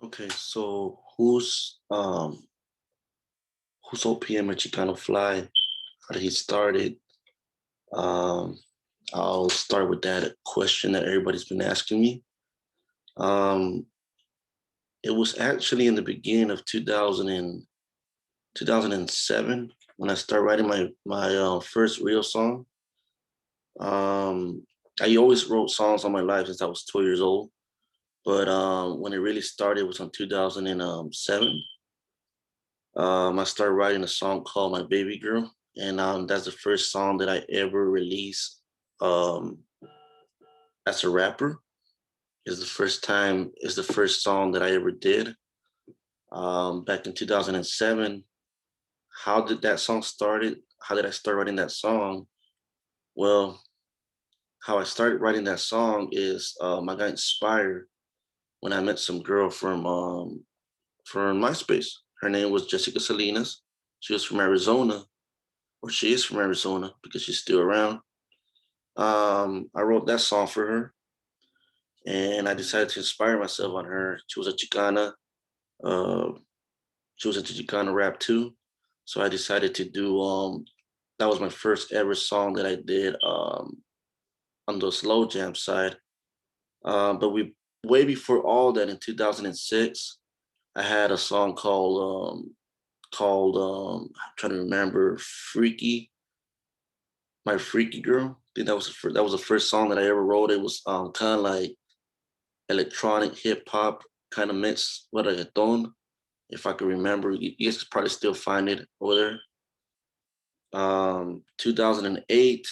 Okay, so who's OPM or Chicano Fly? How did he started? Um, I'll start with that question that everybody's been asking me. Um, it was actually in the beginning of 2007 when I started writing my first real song. Um, I always wrote songs all my life since I was 12 years old, but when it really started was in 2007. I started writing a song called "My Baby Girl," and that's the first song that I ever released um, as a rapper. It's the first song that I ever did back in 2007. How did that song started? How did I start writing that song? Well, how I started writing that song is I got inspired when I met some girl from MySpace. Her name was Jessica Salinas. She was from Arizona, or she is from Arizona because she's still around. I wrote that song for her, and I decided to inspire myself on her. She was a Chicana. Uh, she was into Chicana rap too, so I decided to do. That was my first ever song that I did on the slow jam side. But we way before all that in 2006, I had a song called I'm trying to remember Freaky, My Freaky Girl. I think that was the first song that I ever wrote. It was kind of like electronic hip hop kind of mix with reggaeton. If I can remember, you guys could probably still find it over there. 2008,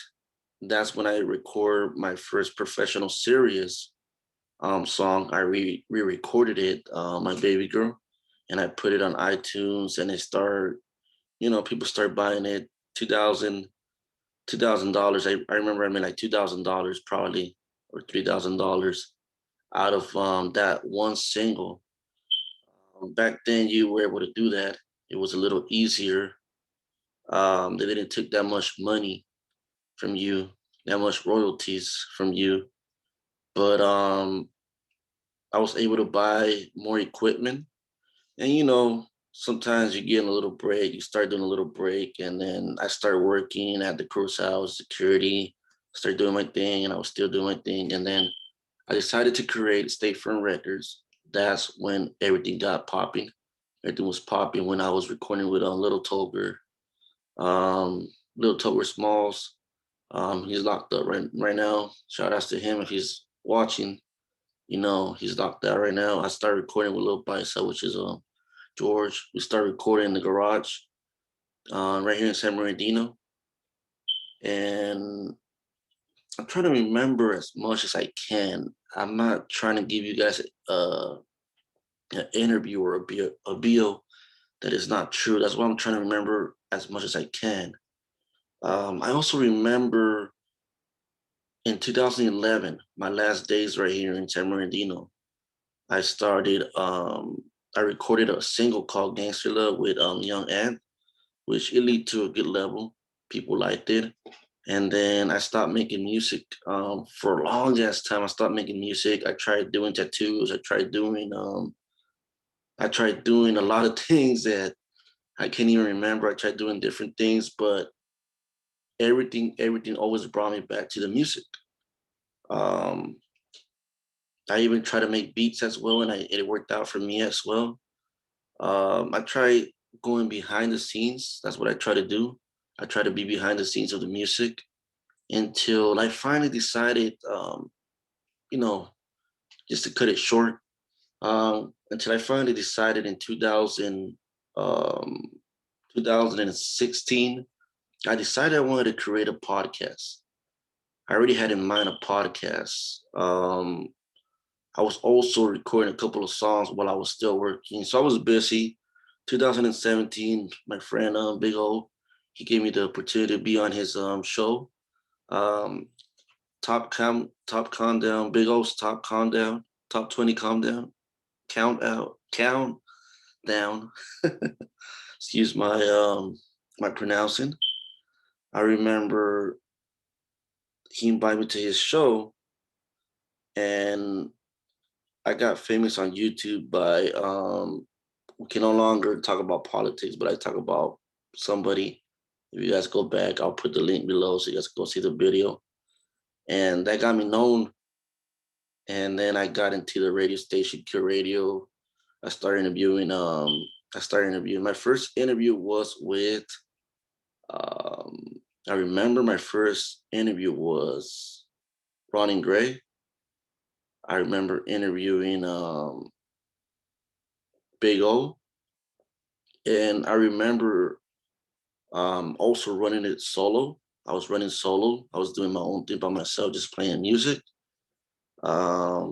that's when I record my first professional serious song. I re-recorded it, My Baby Girl, and I put it on iTunes, and people start buying it. 2000 $2,000. I remember I made like $2,000 probably, or $3,000 out of that one single. Back then, you were able to do that. It was a little easier. They didn't take that much money from you, that much royalties from you. But I was able to buy more equipment. And sometimes you get a little break, you start doing a little break, and then I started working at the cruise house, security, started doing my thing, and I was still doing my thing. And then I decided to create State Firm Records. That's when everything got popping. Everything was popping when I was recording with Little Toger, um, Little Toger Smalls. He's locked up right now. Shout outs to him if he's watching. He's locked out right now. I started recording with Lil Bicep, which is George. We started recording in the garage right here in San Bernardino. And I'm trying to remember as much as I can. I'm not trying to give you guys an interview or a bio that is not true. That's why I'm trying to remember as much as I can. I also remember in 2011, my last days right here in San Bernardino, I started, I recorded a single called Gangster Love with Young Ant, which it lead to a good level. People liked it. And then I stopped making music for a long ass time. I stopped making music. I tried doing tattoos. I tried doing a lot of things that I can't even remember. I tried doing different things, but everything always brought me back to the music. Um, I even tried to make beats as well, and it worked out for me as well. I tried going behind the scenes. That's what I try to do. I try to be behind the scenes of the music until I finally decided, you know, just to cut it short, until I finally decided in 2016, I decided I wanted to create a podcast. I already had in mind a podcast. I was also recording a couple of songs while I was still working. So I was busy. 2017, my friend Big O, he gave me the opportunity to be on his show. Um, top countdown, Big O's top countdown, top 20 count down. Excuse my pronouncing. I remember he invited me to his show, and I got famous on YouTube by we can no longer talk about politics, but I talk about somebody. If you guys go back, I'll put the link below so you guys can go see the video. And that got me known. And then I got into the radio station, Q Radio. I started interviewing. My first interview was with. Um, I remember my first interview was Ronnie Gray. I remember interviewing Big O, and I remember also running it solo. I was running solo. I was doing my own thing by myself, just playing music. What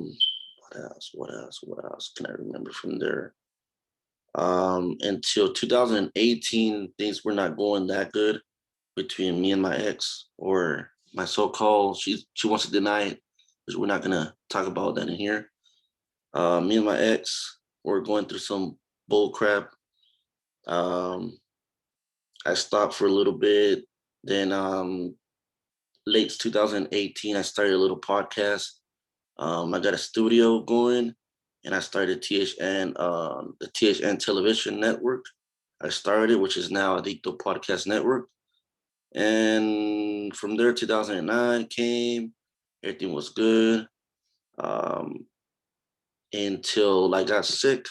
else? What else can I remember from there? Until 2018, things were not going that good between me and my ex, or my so-called. She wants to deny it, because we're not gonna talk about that in here. Me and my ex were going through some bull crap. I stopped for a little bit. Then late 2018, I started a little podcast. I got a studio going, and I started THN, the THN Television Network. I started, which is now Adicto Podcast Network. And from there, 2009 came. Everything was good until I got sick.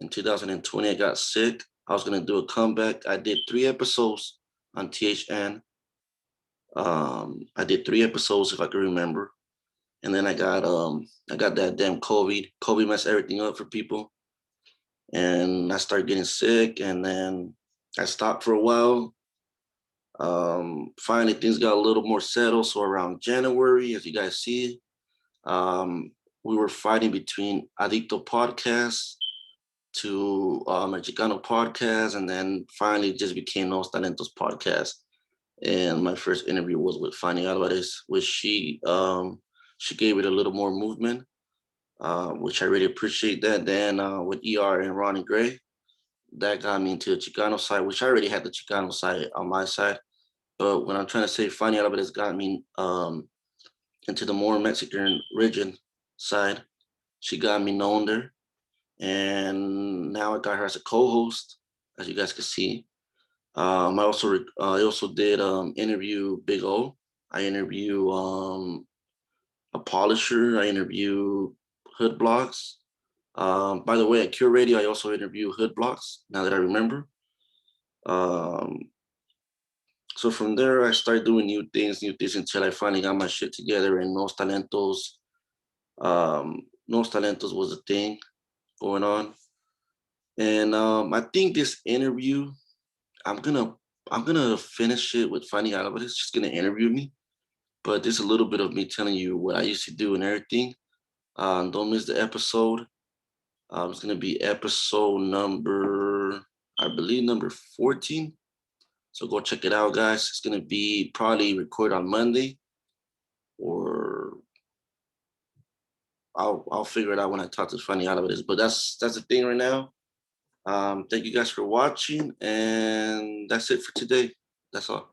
In 2020, I got sick. I was gonna do a comeback. I did 3 episodes on THN. I did 3 episodes, if I can remember. And then I got that damn COVID. COVID messed everything up for people. And I started getting sick, and then I stopped for a while. Finally, things got a little more settled. So around January, as you guys see, we were fighting between Adicto Podcast to a Chicano podcast, and then finally it just became Nuevos Talentos podcast. And my first interview was with Fanny Alvarez, which she gave it a little more movement, which I really appreciate that. Then with ER and Ronnie Gray, that got me into the Chicano side, which I already had the Chicano side on my side. But when I'm trying to say Fanny Alvarez got me into the more Mexican region side, she got me known there. And now I got her as a co-host, as you guys can see. I also did interview Big O. I interview a polisher. I interview Hood Blocks. By the way, at Q Radio, I also interview Hood Blocks, now that I remember. So from there, I started doing new things until I finally got my shit together. And Nuevos Talentos was a thing going on. And I think this interview, I'm gonna finish it with Fanny Alvarez. She's gonna interview me, but there's a little bit of me telling you what I used to do and everything. Don't miss the episode. It's gonna be episode number, I believe, number 14. So go check it out, guys. It's gonna be probably recorded on Monday, or I'll figure it out when I talk to Fanny Alvarez. But that's the thing right now. Thank you guys for watching, and that's it for today. That's all.